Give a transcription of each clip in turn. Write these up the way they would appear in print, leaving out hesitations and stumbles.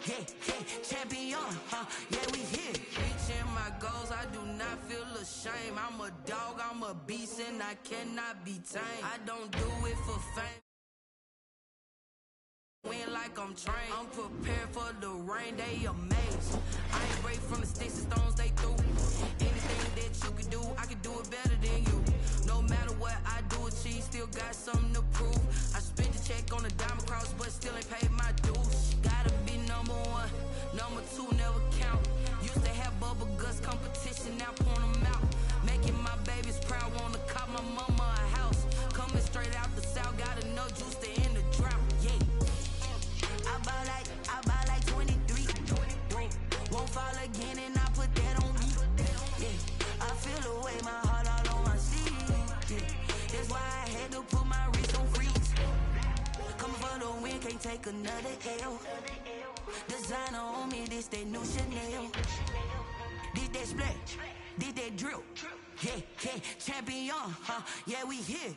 champion, yeah, we here. Reaching my goals, I do not feel ashamed. I'm a dog, I'm a beast, and I cannot be tamed. I don't do it for fame. Win like I'm trained. I'm prepared for the rain, they amazed. I ain't break from the sticks and stones they threw. Anything that you can do, I can do it better than you. No matter what I do, achieve, still got something to prove. I spent the check on the diamond cross, but still ain't paid my dues. Gotta be number one, number two never count. Used to have bubble guts competition, now point them out. Making my babies proud, wanna cop my mama a house. Coming straight out the south, got enough juice to end the drought. Yeah. I buy like 23. Won't fall again and I put that on me. Yeah, I feel away, my heart all on my sleeve. Yeah, that's why I had to put my wrist on freeze. Coming for the win, can't take another L. Designer on me, this that new Chanel. This that splash, this that drill. Yeah, champion, yeah, we here.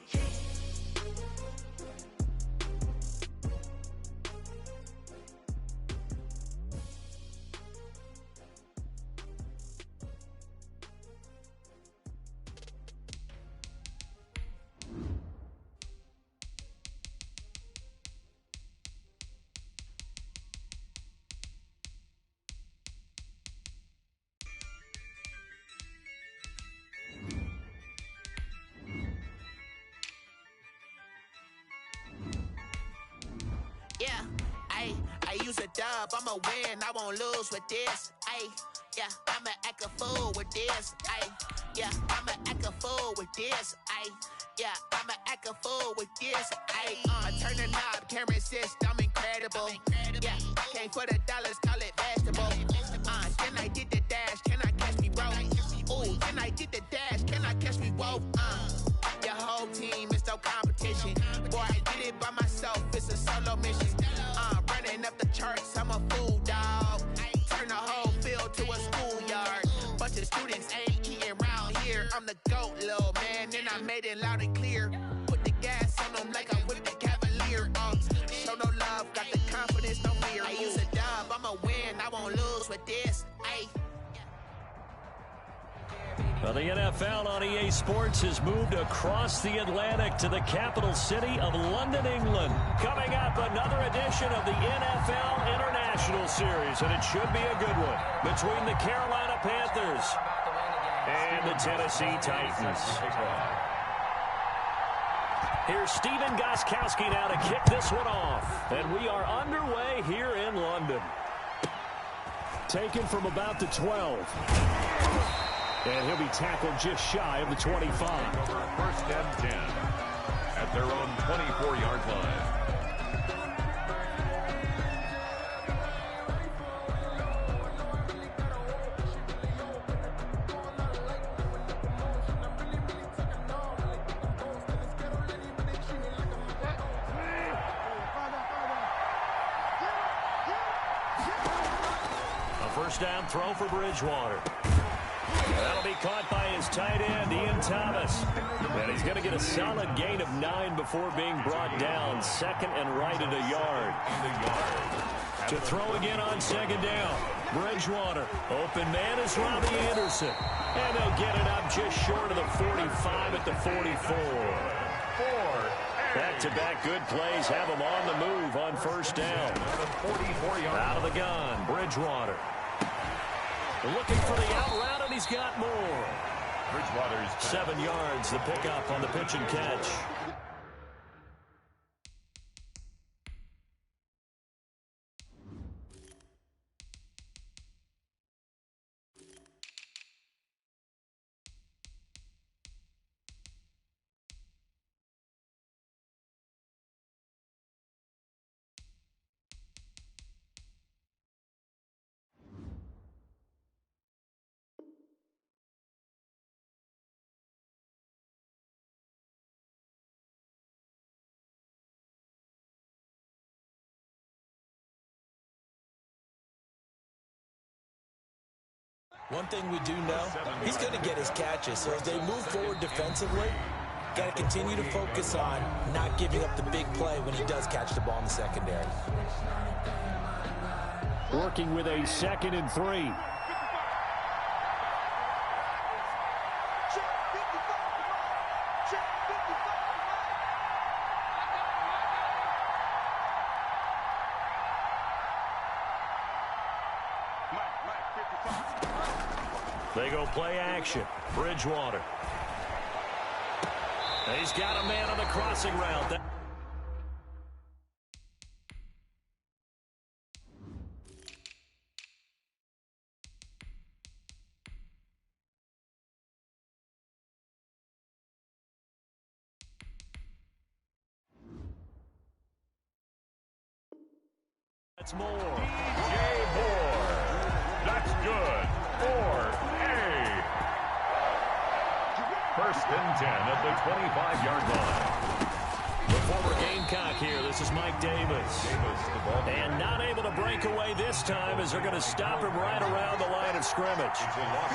Yeah, I use a dub, I'ma win, I won't lose with this. Yeah, I'ma act a fool with this. Yeah, I'ma act a fool with this. Yeah, I'ma act a fool with this. I turn the knob, can't resist, I'm incredible. Yeah, came for the dollars, call it vegetable. Then I did the dash, can I catch me, bro? Ooh, then I did the dash, can I catch me, whoa? Your whole team is no competition. Boy, I did it by myself, it's a solo mission. Running up the charts, I'm a fool, dog. Turn the whole field to a schoolyard. Bunch of students ain't eating round here. I'm the GOAT, little man, and I made it loud and clear. Put the gas on them like I'm with the Cavalier. Show no love, got the confidence, no fear. I use a dub, I'ma win, I won't lose with this. Well, the NFL on EA Sports has moved across the Atlantic to the capital city of London, England. Coming up, another edition of the NFL International Series, and it should be a good one, between the Carolina Panthers and the Tennessee Titans. Here's Steven Gostkowski now to kick this one off, and we are underway here in London. Taken from about the 12. And he'll be tackled just shy of the 25. First and 10 at their own 24-yard line. A first down throw for Bridgewater. That'll be caught by his tight end, Ian Thomas. And he's going to get a solid gain of 9 before being brought down. Second and right at a yard. To throw again on second down. Bridgewater. Open man is Robbie Anderson. And they'll get it up just short of the 45 at the 44. Back-to-back good plays have him on the move on first down. Out of the gun, Bridgewater. Looking for the out route, and he's got more. Bridgewater's 7 yards, the pickup on the pitch and catch. One thing we do know, he's going to get his catches. So as they move forward defensively, got to continue to focus on not giving up the big play when he does catch the ball in the secondary. working with a 2nd and 3. They go play action. Bridgewater. He's got a man on the crossing route. That's more. DJ Moore. That's good. 4A. 1st and 10 at the 25-yard line. The former Gamecock here. This is Mike Davis. And not able to break away this time as they're going to stop him right around the line of scrimmage.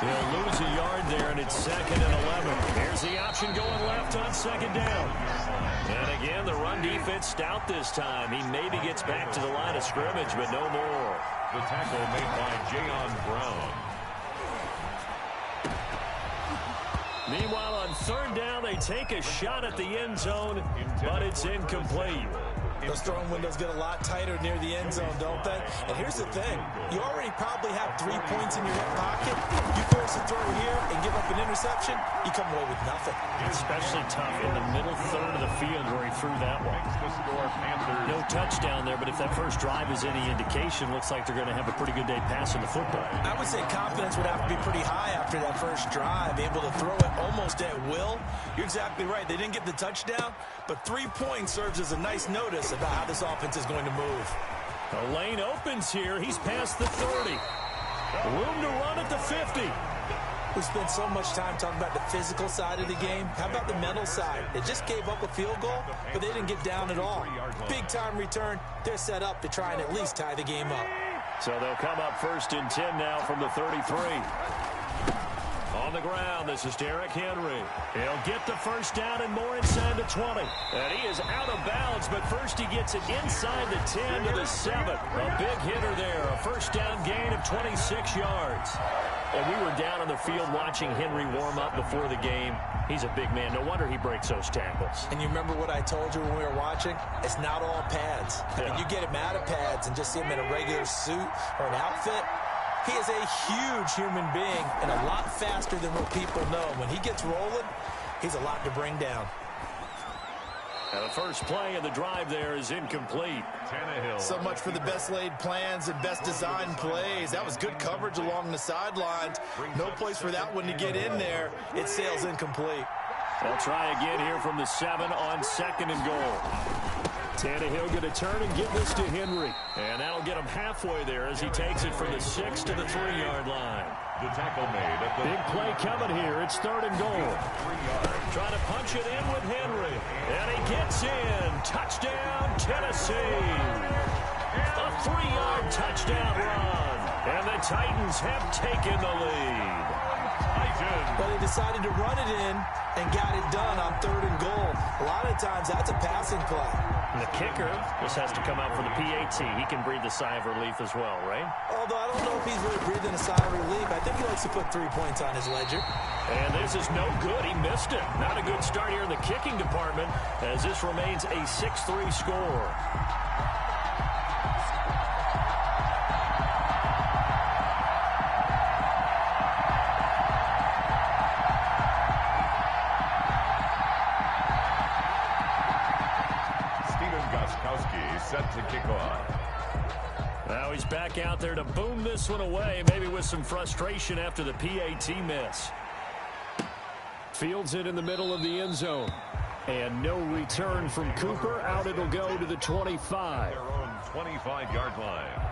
They'll lose a yard there, and it's 2nd and 11. Here's the option going left on 2nd down. And again, the run defense stout this time. He maybe gets back to the line of scrimmage, but no more. The tackle made by Jayon Brown. Meanwhile, on 3rd down, they take a shot at the end zone, but it's incomplete. Those throwing windows get a lot tighter near the end zone, don't they? And here's the thing. You already probably have 3 points in your hip pocket. You force a throw here and give up an interception, you come away with nothing. Especially tough in the middle third of the field where he threw that one. No touchdown there, but if that first drive is any indication, looks like they're going to have a pretty good day passing the football. I would say confidence would have to be pretty high after that first drive, able to throw it almost at will. You're exactly right. They didn't get the touchdown, but 3 points serves as a nice notice about how this offense is going to move. The lane opens here. He's past the 30. Room to run at the 50. We spent so much time talking about the physical side of the game. How about the mental side? They just gave up a field goal, but they didn't get down at all. Big-time return. They're set up to try and at least tie the game up. So they'll come up 1st and 10 now from the 33. On the ground, this is Derrick Henry. He'll get the first down and more inside the 20. And he is out of bounds, but first he gets it inside the 10 to the 7. A big hitter there, a first down gain of 26 yards. And we were down on the field watching Henry warm up before the game. He's a big man. No wonder he breaks those tackles. And you remember what I told you when we were watching? It's not all pads. I mean, you get him out of pads and just see him in a regular suit or an outfit. He is a huge human being and a lot faster than what people know. When he gets rolling, he's a lot to bring down. Now the first play of the drive there is incomplete. So much for the best laid plans and best designed plays. That was good coverage along the sidelines. No place for that one to get in there. It sails incomplete. They'll try again here from the 7 on 2nd and goal. Tannehill going to turn and give this to Henry. And that'll get him halfway there as he takes it from the 6 to the 3-yard line. The tackle made at the big play coming here. It's 3rd and goal. Trying to punch it in with Henry. And he gets in. Touchdown, Tennessee. A 3-yard touchdown run. And the Titans have taken the lead. But they decided to run it in and got it done on 3rd and goal. A lot of times that's a passing play. And the kicker just has to come out for the PAT. He can breathe a sigh of relief as well, right? Although I don't know if he's really breathing a sigh of relief. I think he likes to put 3 points on his ledger. And this is no good. He missed it. Not a good start here in the kicking department as this remains a 6-3 score. Set to kick off. Now he's back out there to boom this one away, maybe with some frustration after the PAT miss. Fields it in the middle of the end zone. And no return from Cooper. Out it'll go to the 25. Their own 25-yard line.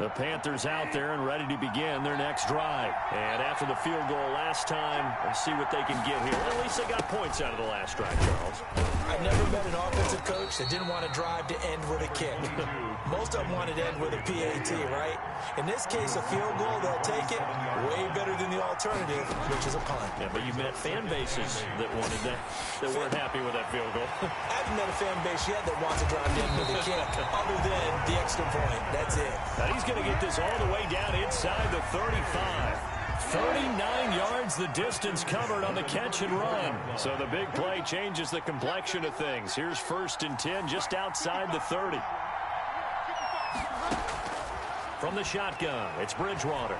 The Panthers out there and ready to begin their next drive. And after the field goal last time, let's see what they can get here. Well, at least they got points out of the last drive, Charles. I've never met an offensive coach that didn't want to drive to end with a kick. Most of them wanted to end with a PAT, right? In this case, a field goal, they'll take it. Way better than the alternative, which is a punt. Yeah, but you met fan bases that wanted that weren't happy with that field goal. I haven't met a fan base yet that wants to drive to end with a kick, other than the extra point. That's it. Now he's going to get this all the way down inside the 35. 39 yards the distance covered on the catch and run. So the big play changes the complexion of things. Here's 1st and 10 just outside the 30. From the shotgun, it's Bridgewater.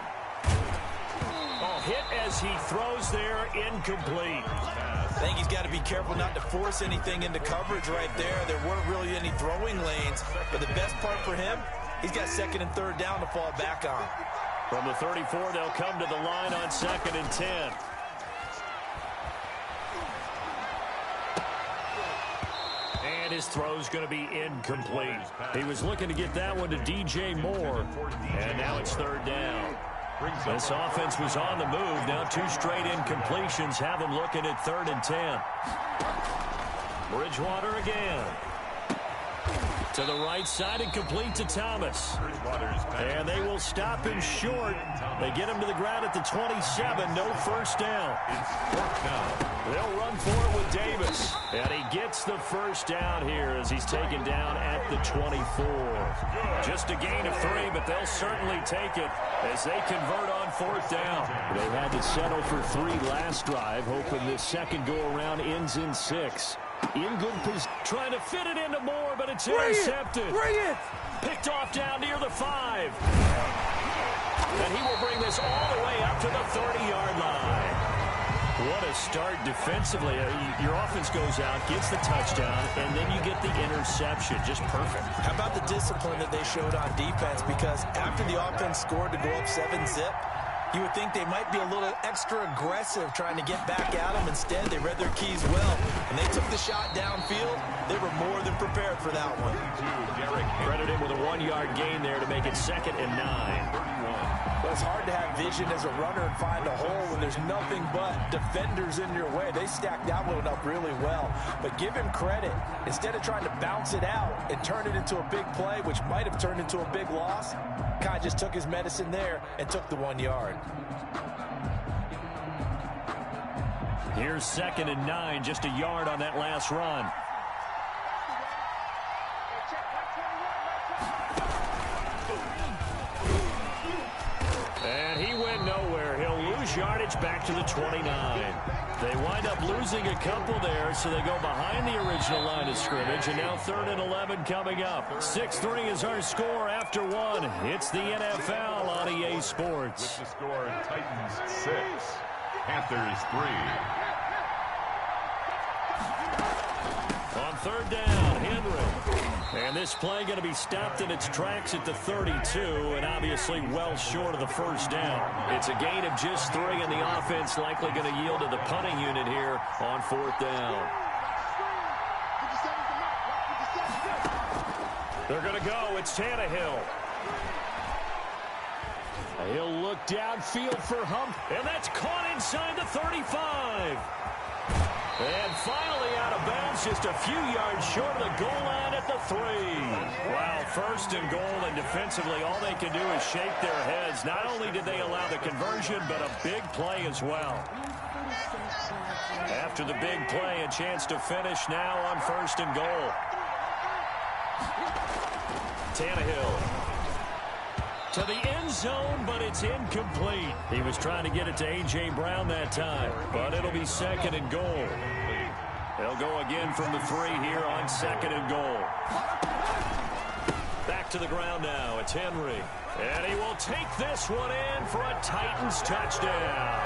Oh, hit as he throws there, incomplete. I think he's got to be careful not to force anything into coverage right there. There weren't really any throwing lanes, but the best part for him, he's got 2nd and 3rd down to fall back on. From the 34, they'll come to the line on 2nd and 10. And his throw's going to be incomplete. He was looking to get that one to DJ Moore, and now it's 3rd down. This offense was on the move. Now 2 straight incompletions have them looking at 3rd and 10. Bridgewater again. To the right side and complete to Thomas. And they will stop him short. They get him to the ground at the 27. No 1st down. They'll run for it with Davis. And he gets the 1st down here as he's taken down at the 24. Just a gain of 3, but they'll certainly take it as they convert on 4th down. They had to settle for 3 last drive, hoping this second go-around ends in 6. In good position, trying to fit it into Moore, but it's intercepted. Bring it! Picked off down near the 5. And he will bring this all the way up to the 30-yard line. What a start defensively. Your offense goes out, gets the touchdown, and then you get the interception. Just perfect. How about the discipline that they showed on defense? Because after the offense scored to go up 7-zip, you would think they might be a little extra aggressive trying to get back at them. Instead, they read their keys well. When they took the shot downfield, they were more than prepared for that one. Credit him with a 1-yard gain there to make it 2nd and 9. Well, it's hard to have vision as a runner and find a hole when there's nothing but defenders in your way. They stacked that one up really well. But give him credit. Instead of trying to bounce it out and turn it into a big play, which might have turned into a big loss, Kai just took his medicine there and took the 1 yard. Here's 2nd and 9, just a yard on that last run. And he went nowhere. He'll lose yardage back to the 29. They wind up losing a couple there, so they go behind the original line of scrimmage, and now 3rd and 11 coming up. 6-3 is our score after 1. It's the NFL on EA Sports. With the score, Titans 6, Panthers 3. On 3rd down, Henry. And this play going to be stopped in its tracks at the 32, and obviously well short of the 1st down. It's a gain of just 3, and the offense likely going to yield to the punting unit here on 4th down. They're going to go. It's Tannehill. He'll look downfield for Hump, and that's caught inside the 35. And finally out of bounds, just a few yards short of the goal line at the 3. Wow, 1st and goal, and defensively all they can do is shake their heads. Not only did they allow the conversion, but a big play as well. After the big play, a chance to finish now on 1st and goal. Tannehill to the end zone, but it's incomplete. He was trying to get it to A.J. Brown that time, but it'll be 2nd and goal. They'll go again from the 3 here on 2nd and goal. Back to the ground now. It's Henry. And he will take this one in for a Titans touchdown.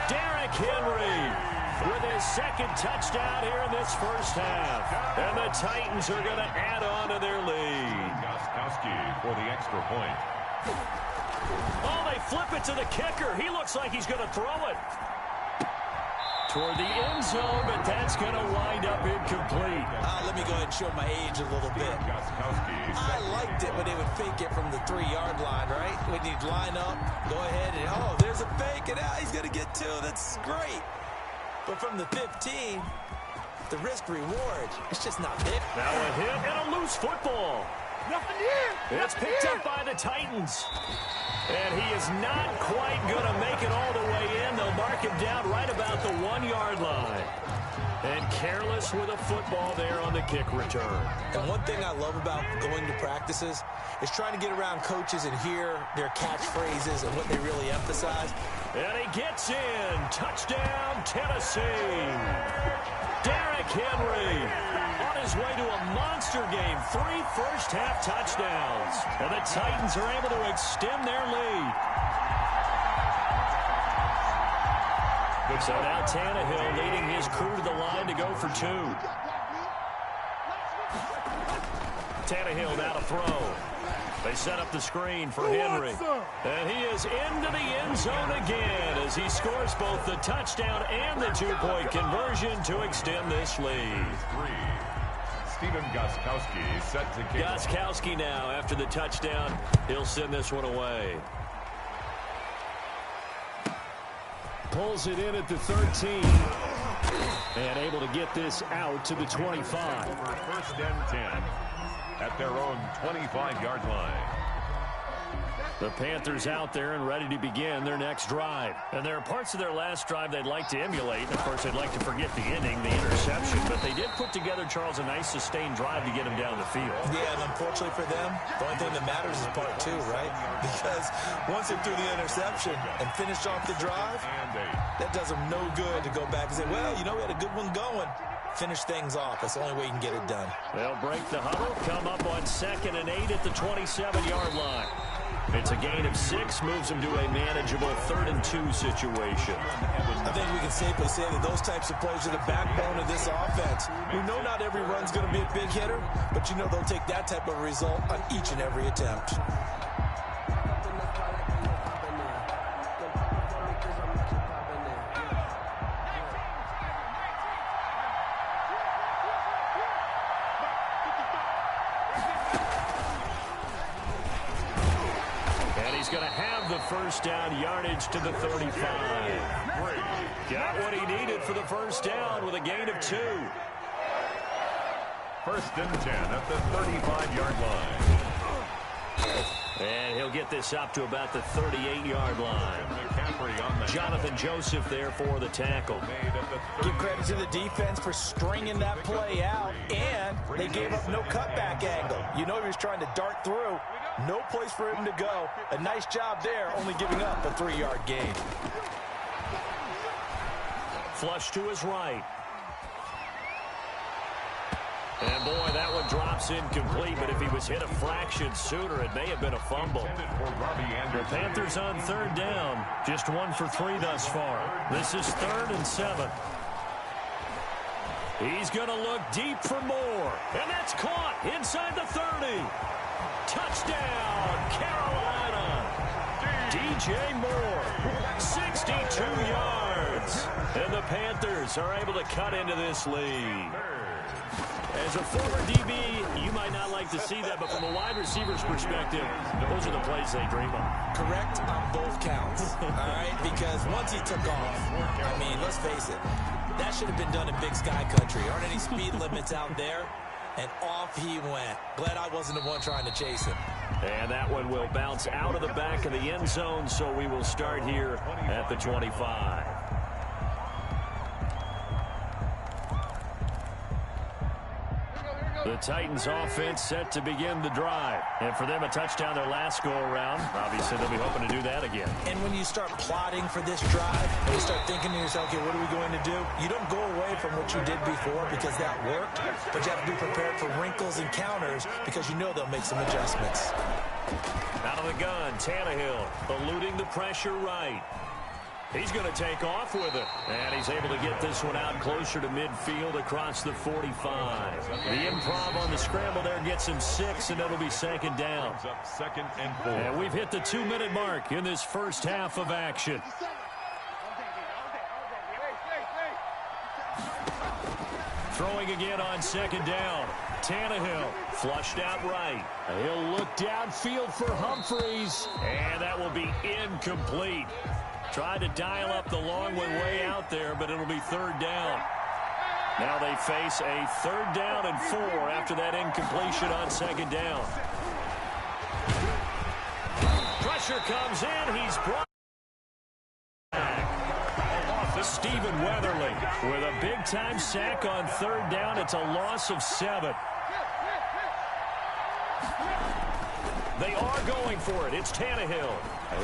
Derrick Henry with his 2nd touchdown here in this 1st half. And the Titans are going to add on to their lead. For the extra point. Oh, they flip it to the kicker. He looks like he's going to throw it toward the end zone, but that's going to wind up incomplete. Let me go ahead and show my age a little bit. I liked it, but it would fake it from the 3-yard line, right? When you line up, go ahead, and oh, there's a fake, and he's going to get 2. That's great. But from the 15, the risk-reward, it's just not there. Now a hit and a loose football. Nothing here. It's picked up by the Titans. And he is not quite going to make it all the way in. They'll mark him down right about the 1-yard line. And careless with a football there on the kick return. And one thing I love about going to practices is trying to get around coaches and hear their catchphrases and what they really emphasize. And he gets in. Touchdown, Tennessee. Derrick Henry on his way to a monster game. 3 first-half touchdowns. And the Titans are able to extend their lead. So now Tannehill leading his crew to the line to go for 2. Tannehill now to throw. They set up the screen for Henry. And he is into the end zone again as he scores both the touchdown and the 2-point conversion to extend this lead. 3. Stephen Gostkowski set to kick. Gostkowski now after the touchdown. He'll send this one away. Pulls it in at the 13. And able to get this out to the 25. For 1st and 10 at their own 25-yard line. The Panthers out there and ready to begin their next drive. And there are parts of their last drive they'd like to emulate. Of course, they'd like to forget the ending, the interception. But they did put together, Charles, a nice sustained drive to get him down the field. Yeah, and unfortunately for them, the only thing that matters is part 2, right? Because once they threw the interception and finished off the drive, that does them no good to go back and say, well, you know, we had a good one going. Finish things off. That's the only way you can get it done. They'll break the huddle, come up on 2nd and 8 at the 27-yard line. It's a gain of 6, moves them to a manageable 3rd and 2 situation. I think we can safely say that those types of plays are the backbone of this offense. We know not every run's going to be a big hitter, but you know they'll take that type of result on each and every attempt. Going to have the first down yardage to the 35. Got what he needed for the first down with a gain of 2. 1st and 10 at the 35-yard line. And he'll get this up to about the 38-yard line. Jonathan Joseph there for the tackle. Give credit to the defense for stringing that play out, and they gave up no cutback angle. You know he was trying to dart through. No place for him to go. A nice job there, only giving up a 3-yard gain. Flush to his right. And, boy, that one drops incomplete, but if he was hit a fraction sooner, it may have been a fumble. The Panthers on 3rd down. Just 1 for 3 thus far. This is 3rd and 7. He's going to look deep for more. And that's caught inside the 30. Touchdown, Carolina. DJ Moore, 62 yards. And the Panthers are able to cut into this lead. As a former DB, you might not like to see that, but from a wide receiver's perspective, those are the plays they dream of. Correct on both counts, all right? Because once he took off, I mean, let's face it, that should have been done in Big Sky Country. Aren't any speed limits out there? And off he went. Glad I wasn't the one trying to chase him. And that one will bounce out of the back of the end zone, so we will start here at the 25. The Titans offense set to begin the drive. And for them, a touchdown their last go-around. Obviously, they'll be hoping to do that again. And when you start plotting for this drive, and you start thinking to yourself, okay, what are we going to do? You don't go away from what you did before because that worked, but you have to be prepared for wrinkles and counters because you know they'll make some adjustments. Out of the gun, Tannehill eluding the pressure right. He's going to take off with it. And he's able to get this one out closer to midfield across the 45. The improv on the scramble there gets him 6, and it'll be 2nd down. 2nd and 4. And we've hit the 2-minute mark in this first half of action. Throwing again on second down. Tannehill flushed out right. He'll look downfield for Humphreys, and that will be incomplete. Tried to dial up the long one way out there, but it'll be third down. Now they face a third down and 4 after that incompletion on second down. Pressure comes in. He's brought back. Stephen Weatherly with a big-time sack on third down. It's a loss of 7. They are going for it. It's Tannehill.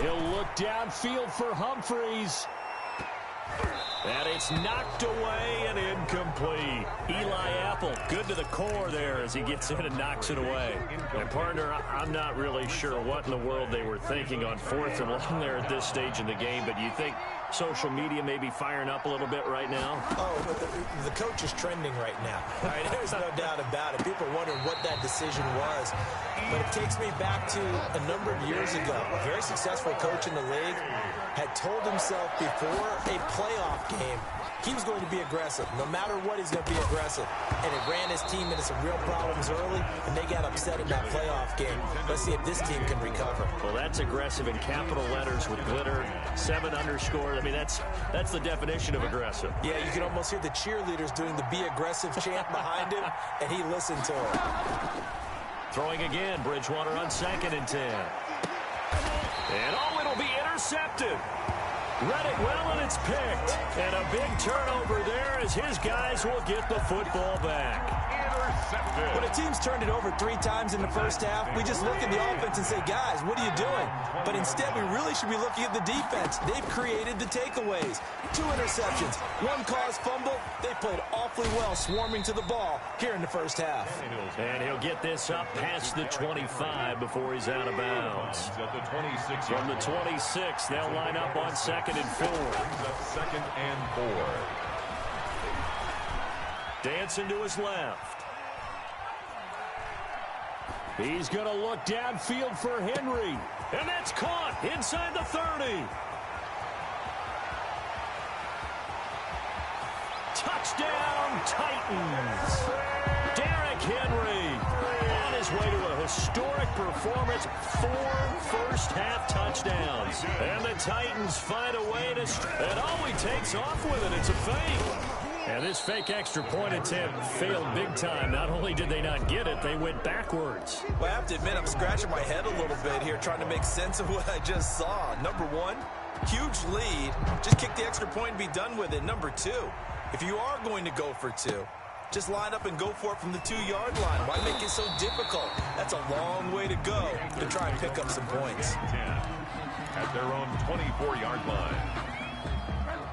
He'll look downfield for Humphreys. And it's knocked away and incomplete. Eli Apple, good to the core there as he gets in and knocks it away. And partner, I'm not really sure what in the world they were thinking on 4th and long there at this stage in the game, but you think social media may be firing up a little bit right now? Oh, the coach is trending right now. All right, there's no doubt about it. People are wondering what that decision was. But it takes me back to a number of years ago. A very successful coach in the league had told himself before a playoff game he was going to be aggressive. No matter what, he's going to be aggressive. And it ran his team into some real problems early, and they got upset in that playoff game. Let's see if this team can recover. Well, that's aggressive in capital letters with glitter, 7 underscore. I mean, that's the definition of aggressive. Yeah, you can almost hear the cheerleaders doing the be aggressive chant behind him, and he listened to it. Throwing again, Bridgewater on 2nd and 10. And it'll be intercepted. Read it well, and it's picked. And a big turnover there as his guys will get the football back. When a team's turned it over 3 times in the first half, we just look at the offense and say, guys, what are you doing? But instead, we really should be looking at the defense. They've created the takeaways. 2 interceptions, 1 caused fumble. They played awfully well swarming to the ball here in the first half. And he'll get this up past the 25 before he's out of bounds. From the 26, they'll line up on 2nd and 4. 2nd and 4. Dancing to his left. He's going to look downfield for Henry. And that's caught inside the 30. Touchdown, Titans. Derrick Henry on his way to a historic performance. 4 first-half touchdowns. And the Titans find a way to... And he takes off with it. It's a fake. And this fake extra point attempt failed big time. Not only did they not get it, they went backwards. Well, I have to admit, I'm scratching my head a little bit here trying to make sense of what I just saw. Number 1, huge lead. Just kick the extra point and be done with it. Number 2, if you are going to go for 2, just line up and go for it from the 2-yard line. Why make it so difficult? That's a long way to go to try and pick up some points. 10 at their own 24-yard line.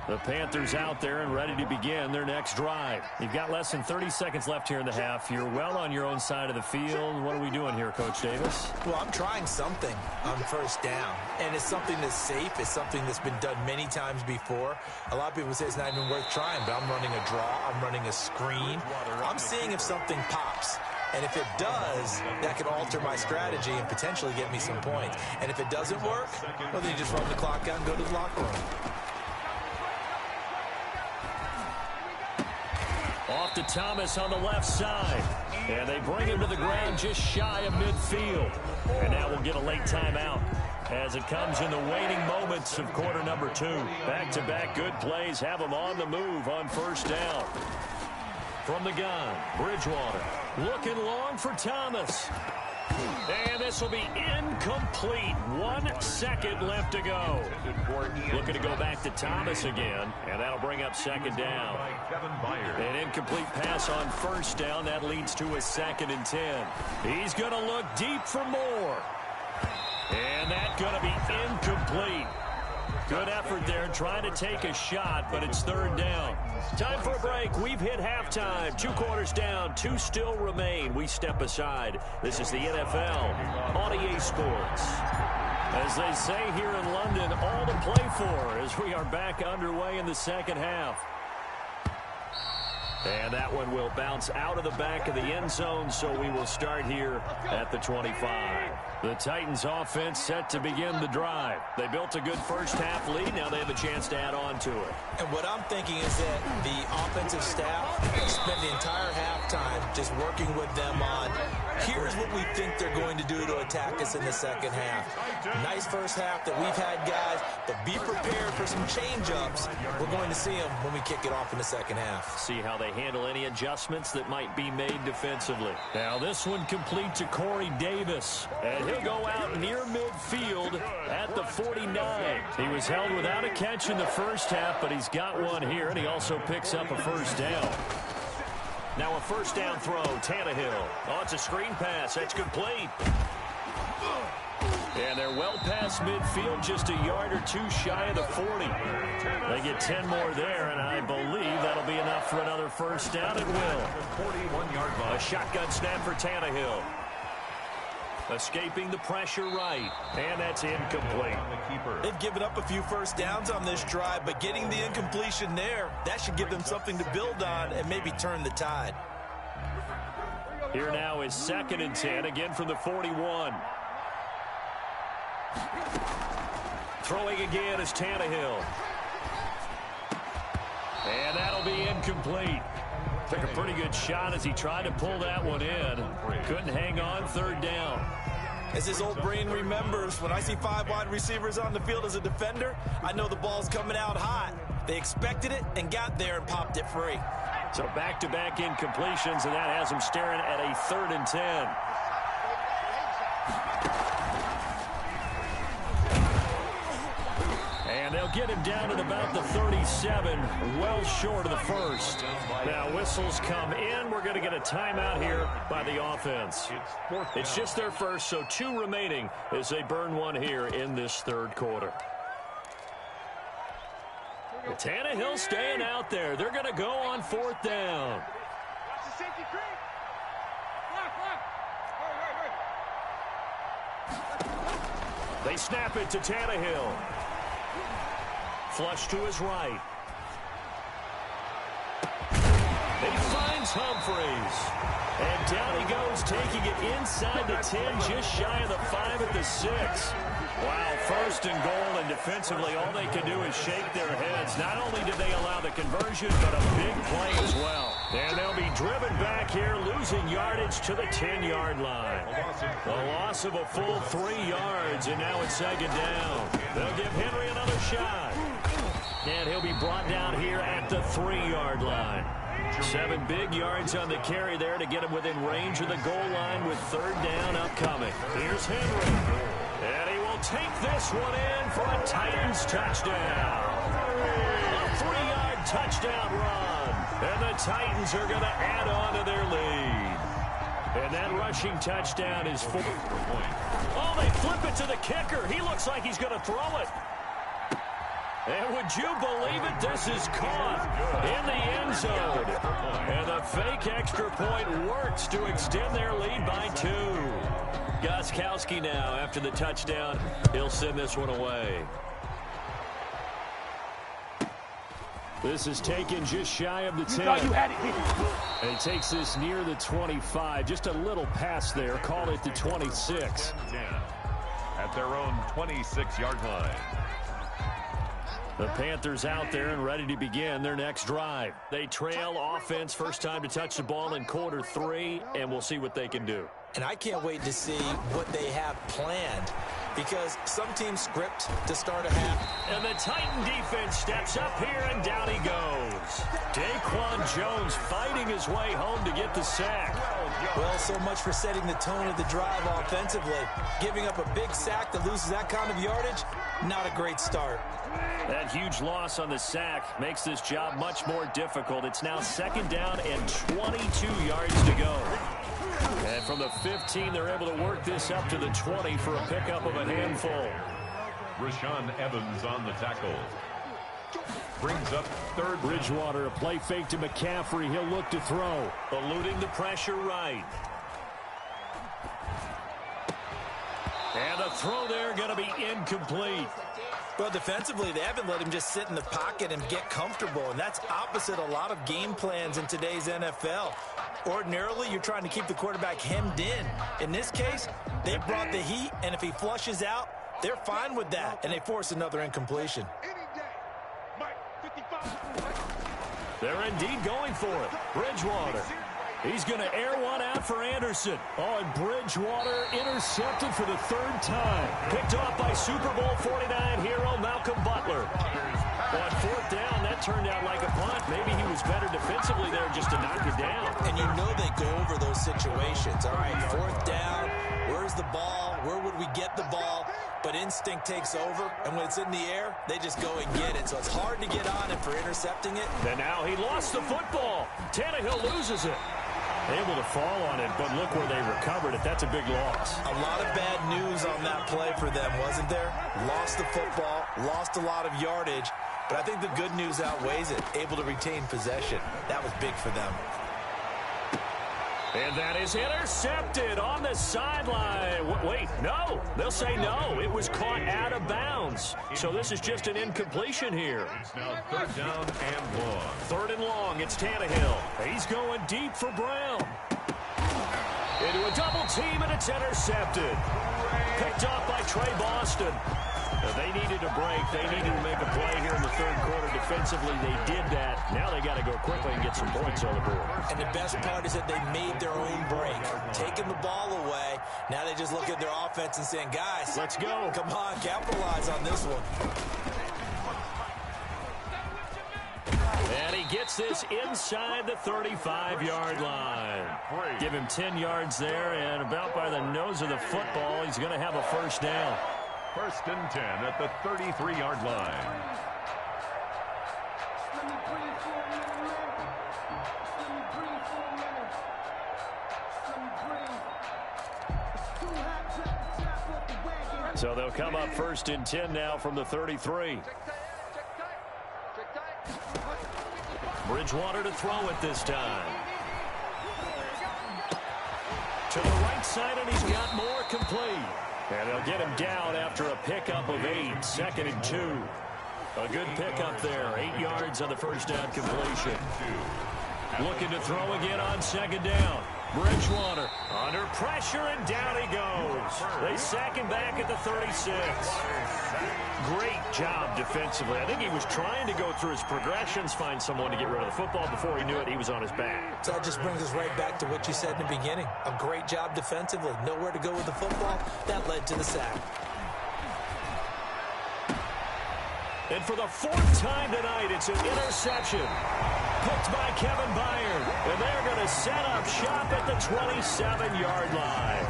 The Panthers out there and ready to begin their next drive. You've got less than 30 seconds left here in the half. You're well on your own side of the field. What are we doing here, Coach Davis? Well, I'm trying something on first down, and it's something that's safe. It's something that's been done many times before. A lot of people say it's not even worth trying, but I'm running a draw. I'm running a screen. I'm seeing if something pops. And if it does, that could alter my strategy and potentially get me some points. And if it doesn't work, well, then you just run the clock out and go to the locker room. Off to Thomas on the left side. And they bring him to the ground just shy of midfield. And now we'll get a late timeout as it comes in the waning moments of quarter number 2. Back-to-back good plays have them on the move on first down. From the gun, Bridgewater looking long for Thomas. And this will be incomplete. 1 second left to go. Looking to go back to Thomas again, and that'll bring up second down. An incomplete pass on first down. That leads to a 2nd and 10. He's going to look deep for more. And that's going to be incomplete. Good effort there trying to take a shot, but it's third down. Time for a break. We've hit halftime. 2 quarters down. 2 still remain. We step aside. This is the NFL on EA Sports. As they say here in London, all to play for as we are back underway in the second half. And that one will bounce out of the back of the end zone, so we will start here at the 25. The Titans offense set to begin the drive. They built a good first half lead. Now they have a chance to add on to it. And what I'm thinking is that the offensive staff spent the entire halftime just working with them on, here's what we think they're going to do to attack us in the second half. Nice first half that we've had, guys, but be prepared for some change-ups. We're going to see them when we kick it off in the second half. See how they handle any adjustments that might be made defensively. Now this one complete to Corey Davis, and he'll go out near midfield at the 49. He was held without a catch in the first half, but he's got one here, and he also picks up a first down. Now a first down throw, Tannehill. Oh, it's a screen pass. That's complete. And they're well past midfield, just a yard or two shy of the 40. They get 10 more there, and I believe that'll be enough for another first down. It will. 41-yard line. A shotgun snap for Tannehill. Escaping the pressure right, and that's incomplete. They've given up a few first downs on this drive, but getting the incompletion there, that should give them something to build on and maybe turn the tide. Here now is 2nd and 10, again from the 41. Throwing again is Tannehill. And that'll be incomplete. Took a pretty good shot as he tried to pull that one in. Couldn't hang on, 3rd down. As his old brain remembers, when I see 5 wide receivers on the field as a defender, I know the ball's coming out hot. They expected it and got there and popped it free. So back-to-back incompletions, and that has him staring at a 3rd and 10. And they'll get him down at about the 37, well short of the first. Now whistles come in. We're going to get a timeout here by the offense. It's just their first, so 2 remaining as they burn one here in this 3rd quarter. Tannehill staying out there. They're going to go on 4th down. They snap it to Tannehill. Flush to his right. He finds Humphreys. And down he goes, taking it inside the 10, just shy of the 5 at the 6. Wow, 1st and goal, and defensively all they can do is shake their heads. Not only did they allow the conversion, but a big play as well. And they'll be driven back here, losing yardage to the 10-yard line. A loss of a full 3 yards, and now it's 2nd down. They'll give Henry another shot. And he'll be brought down here at the 3-yard line. 7 big yards on the carry there to get him within range of the goal line with 3rd down upcoming. Here's Henry. And he will take this one in for a Titans touchdown. A 3-yard touchdown run. And the Titans are going to add on to their lead. And that rushing touchdown is 4. Oh, they flip it to the kicker. He looks like he's going to throw it. And would you believe it? This is caught in the end zone. And the fake extra point works to extend their lead by 2. Gostkowski now, after the touchdown, he'll send this one away. This is taken just shy of the 10. And he takes this near the 25. Just a little pass there. Call it the 26. At their own 26-yard line. The Panthers out there and ready to begin their next drive. They trail offense, first time to touch the ball in quarter 3, and we'll see what they can do. And I can't wait to see what they have planned, because some teams script to start a half. And the Titan defense steps up here, and down he goes. Daquan Jones fighting his way home to get the sack. Well, so much for setting the tone of the drive offensively. Giving up a big sack that loses that kind of yardage, not a great start. That huge loss on the sack makes this job much more difficult. It's now 2nd down and 22 yards to go. And from the 15, they're able to work this up to the 20 for a pickup of a handful. Rashaan Evans on the tackle. Brings up 3rd. Bridgewater, a play fake to McCaffrey. He'll look to throw. Eluding the pressure right. And the throw there going to be incomplete. Well, defensively, they haven't let him just sit in the pocket and get comfortable, and that's opposite a lot of game plans in today's NFL. Ordinarily, you're trying to keep the quarterback hemmed in. In this case, they brought the heat, and if he flushes out, they're fine with that, and they force another incompletion. They're indeed going for it. Bridgewater. He's going to air one out for Anderson. Oh, and Bridgewater intercepted for the third time. Picked off by Super Bowl 49 hero Malcolm Butler. On fourth down, that turned out like a punt. Maybe he was better defensively there just to knock it down. And you know they go over those situations. All right, fourth down, where's the ball? Where would we get the ball? But instinct takes over, and when it's in the air, they just go and get it. So it's hard to get on him for intercepting it. And now he lost the football. Tannehill loses it. Able to fall on it, but look where they recovered it. That's a big loss. A lot of bad news on that play for them, wasn't there? Lost the football, lost a lot of yardage, but I think the good news outweighs it. Able to retain possession. That was big for them. And that is intercepted on the sideline. Wait, no. They'll say no. It was caught out of bounds. So this is just an incompletion here. It's now third down and long. Third and long. It's Tannehill. He's going deep for Brown. Into a double team, and it's intercepted. Picked off by Trey Boston. They needed a break. They needed to make a play here in the third quarter defensively. They did that. Now they got to go quickly and get some points on the board. And the best part is that they made their own break. Taking the ball away. Now they just look at their offense and saying, guys, let's go. Come on, capitalize on this one. And he gets this inside the 35-yard line. Give him 10 yards there, and about by the nose of the football, he's going to have a first down. First and 10 at the 33-yard line. So they'll come up first and 10 now from the 33. Bridgewater to throw it this time. To the right side, and he's got more complete. And they'll get him down after a pickup of 8. Second and 2. A good pickup there. 8 yards on the first down completion. Looking to throw again on second down. Bridgewater under pressure, and down he goes. They sack him back at the 36. Great job defensively. I think he was trying to go through his progressions, find someone to get rid of the football. Before he knew it, he was on his back. So that just brings us right back to what you said in the beginning. A great job defensively. Nowhere to go with the football. That led to the sack. And for the fourth time tonight, it's an interception. Picked by Kevin Byard. And they're going to set up shop at the 27-yard line.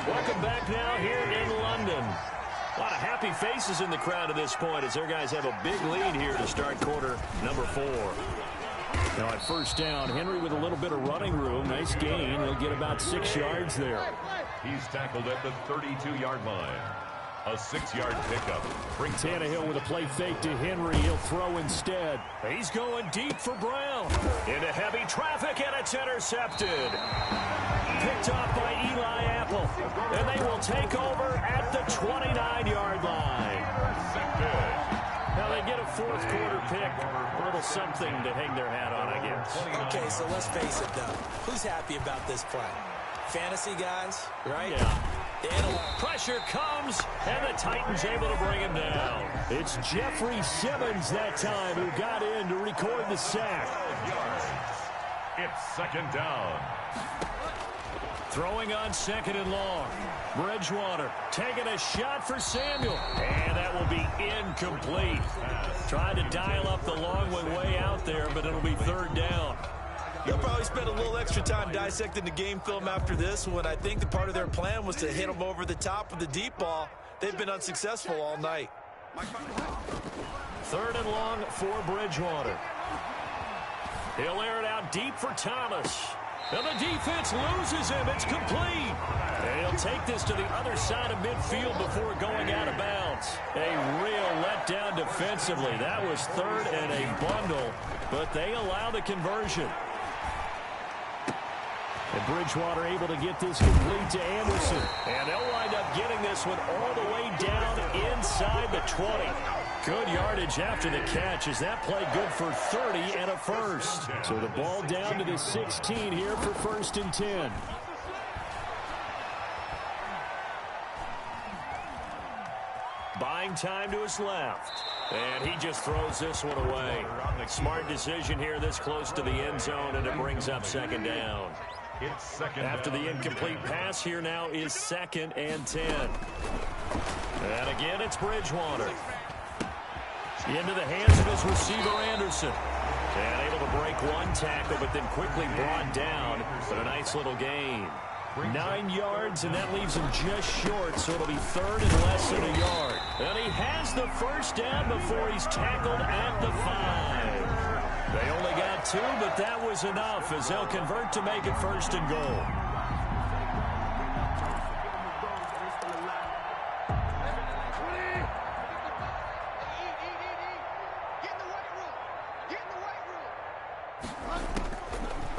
Welcome back now here in London. A lot of happy faces in the crowd at this point as their guys have a big lead here to start quarter number 4. Now at first down, Henry with a little bit of running room. Nice gain. He'll get about 6 yards there. He's tackled at the 32-yard line. A 6-yard pickup. Tannehill with a play fake to Henry. He'll throw instead. He's going deep for Brown. Into heavy traffic, and it's intercepted. Picked off by Eli Apple. And they will take over at the 29-yard line. Now they get a fourth quarter pick. A little something to hang their hat on, I guess. Okay, so let's face it, though. Who's happy about this play? Fantasy guys, right? Yeah. Pressure comes, and the Titans able to bring him down. It's Jeffrey Simmons that time who got in to record the sack. It's second down. Throwing on second and long. Bridgewater taking a shot for Samuel. And that will be incomplete. Trying to dial up the long way out there, but it'll be third down. They'll probably spend a little extra time dissecting the game film after this one. I think the part of their plan was to hit them over the top with the deep ball. They've been unsuccessful all night. Third and long for Bridgewater. He'll air it out deep for Thomas. And the defense loses him. It's complete. And he'll take this to the other side of midfield before going out of bounds. A real letdown defensively. That was third and a bundle, but they allow the conversion. And Bridgewater able to get this complete to Anderson. And they'll wind up getting this one all the way down inside the 20. Good yardage after the catch. Is that play good for 30 and a first? So the ball down to the 16 here for 1st and 10. Buying time to his left. And he just throws this one away. Smart decision here this close to the end zone, and it brings up 2nd down. After the incomplete pass, here now is 2nd and 10. And again, it's Bridgewater. Into the hands of his receiver, Anderson. And able to break one tackle, but then quickly brought down for a nice little gain. 9 yards, and that leaves him just short, so it'll be 3rd and less than a yard. And he has the first down before he's tackled at the 5. They only got 2, but that was enough as they'll convert to make it 1st and goal.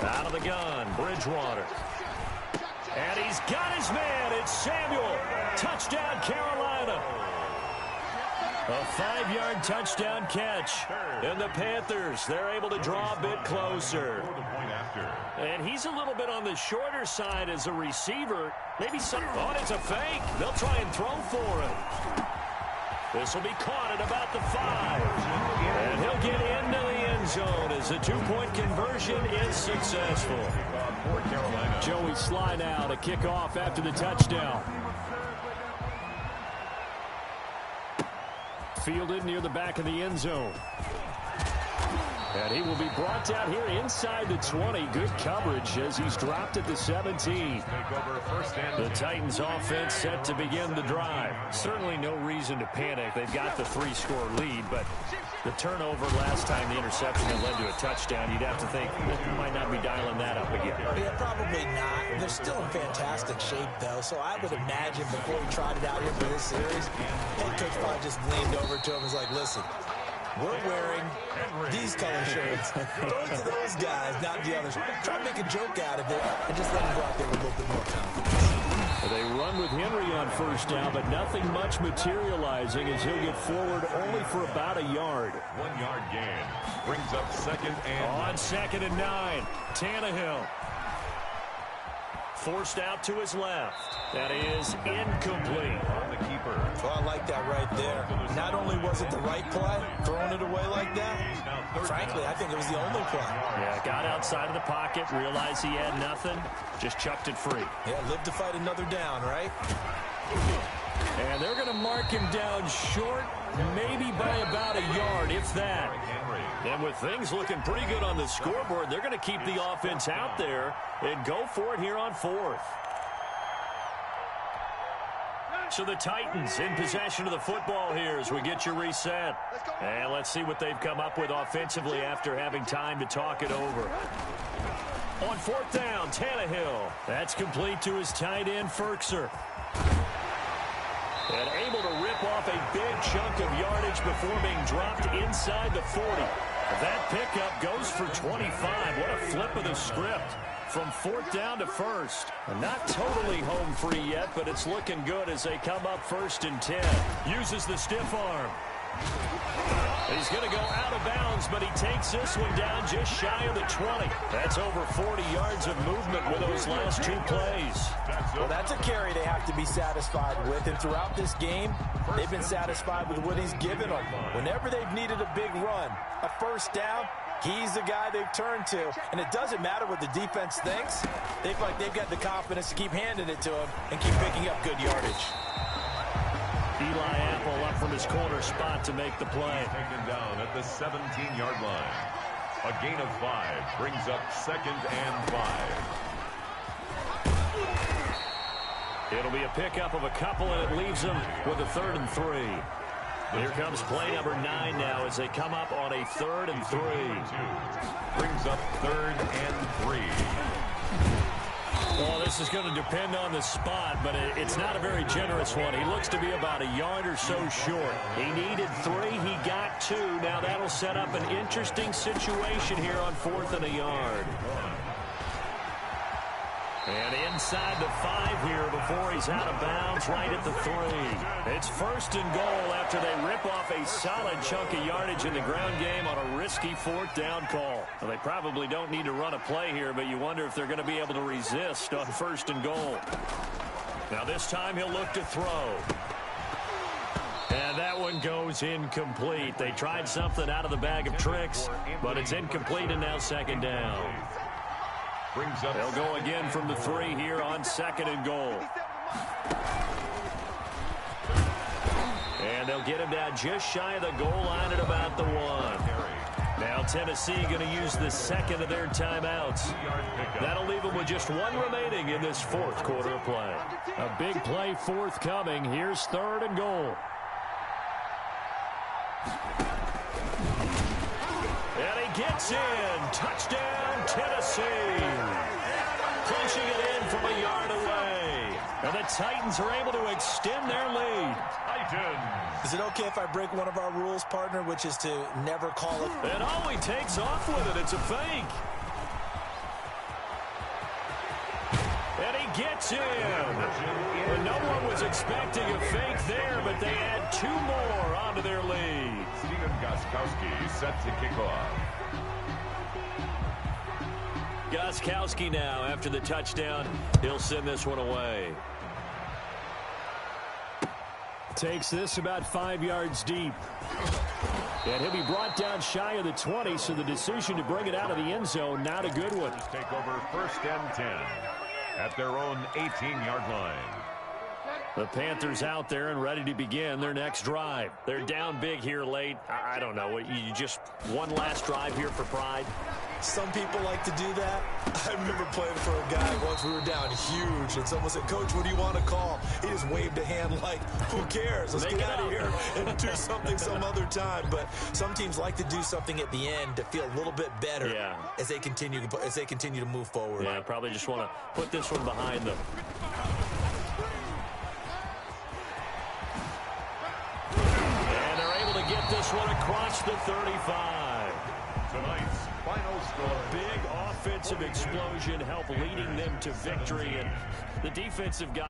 Out of the gun, Bridgewater. And he's got his man. It's Samuel. Touchdown, Carolina. A 5-yard touchdown catch. And the Panthers, they're able to draw a bit closer. And he's a little bit on the shorter side as a receiver. Maybe some... Oh, it's a fake. They'll try and throw for him. This will be caught at about the 5. And he'll get into the end zone as the 2-point conversion is successful. Joey Sly now to kick off after the touchdown. Fielded near the back of the end zone. And he will be brought down here inside the 20. Good coverage as he's dropped at the 17. The Titans offense set to begin the drive. Certainly no reason to panic. They've got the 3-score lead, but the turnover last time, the interception that led to a touchdown, you'd have to think they might not be dialing that up again. Yeah, probably not. They're still in fantastic shape, though, so I would imagine before we tried it out here for this series, head coach probably just leaned over to him and was like, listen, we're wearing these color shirts. Throw it to those guys, not the others. Try to make a joke out of it and just let them go out there with a little bit more confidence. They run with Henry on first down, but nothing much materializing as he'll get forward only for about a yard. 1-yard gain. Brings up 2nd and... On 2nd and 9, Tannehill. Forced out to his left. That is incomplete. On the keeper. Well, I like that right there. Not only was it the right play, throwing it away like that, frankly, I think it was the only play. Yeah, got outside of the pocket, realized he had nothing, just chucked it free. Yeah, live to fight another down, right? And they're going to mark him down short, maybe by about a yard, if that. And with things looking pretty good on the scoreboard, they're going to keep the offense out there and go for it here on 4th. So the Titans in possession of the football here as we get you reset. And let's see what they've come up with offensively after having time to talk it over. On 4th down, Tannehill. That's complete to his tight end, Ferkser. And able to rip off a big chunk of yardage before being dropped inside the 40. That pickup goes for 25. What a flip of the script. From 4th down to 1st. Not totally home free yet, but it's looking good as they come up 1st and 10. Uses the stiff arm. He's going to go out of bounds, but he takes this one down just shy of the 20. That's over 40 yards of movement with those last 2 plays. Well, that's a carry they have to be satisfied with, and throughout this game, they've been satisfied with what he's given them. Whenever they've needed a big run, a first down, he's the guy they've turned to. And it doesn't matter what the defense thinks. They feel like they've got the confidence to keep handing it to him and keep picking up good yardage. Eli Apple up from his corner spot to make the play. Taken down at the 17-yard line. A gain of 5 brings up 2nd and 5. It'll be a pickup of a couple, and it leaves them with a 3rd and 3. Here comes play number 9 now as they come up on a 3rd and 3. Brings up 3rd and 3. Well, this is going to depend on the spot, but it's not a very generous one. He looks to be about a yard or so short. He needed 3. He got 2. Now that'll set up an interesting situation here on 4th and a yard. And inside the 5 here before he's out of bounds right at the 3. It's 1st and goal after they rip off a solid chunk of yardage in the ground game on a risky 4th down call. Well, they probably don't need to run a play here, but you wonder if they're going to be able to resist on 1st and goal. Now this time he'll look to throw. And that one goes incomplete. They tried something out of the bag of tricks, but it's incomplete and now 2nd down. They'll go again from the 3 here on 2nd and goal. And they'll get him down just shy of the goal line at about the 1. Now Tennessee going to use the 2nd of their timeouts. That'll leave them with just 1 remaining in this 4th quarter of play. A big play forthcoming. Here's 3rd and goal. And he gets in. Touchdown, Tennessee. Punching it in from a yard away. And the Titans are able to extend their lead. Is it okay if I break one of our rules, partner, which is to never call it? And all he takes off with it, it's a fake. And he gets in. And no one was expecting a fake there, but they add 2 more onto their lead. Steven Gostkowski set to kick off. Gostkowski now, after the touchdown, he'll send this one away. Takes this about 5 yards deep. And he'll be brought down shy of the 20, so the decision to bring it out of the end zone, not a good one. Take over 1st and 10 at their own 18-yard line. The Panthers out there and ready to begin their next drive. They're down big here late. I don't know. You just one last drive here for pride? Some people like to do that. I remember playing for a guy once. We were down huge, and someone said, "Coach, what do you want to call?" He just waved a hand like, who cares? Let's get out of here and do something some other time. But some teams like to do something at the end to feel a little bit better as they continue to move forward. Yeah, probably just want to put this one behind them. And they're able to get this one across the 35. Tonight's final score. Big offensive explosion helped leading them to victory, and the defensive guy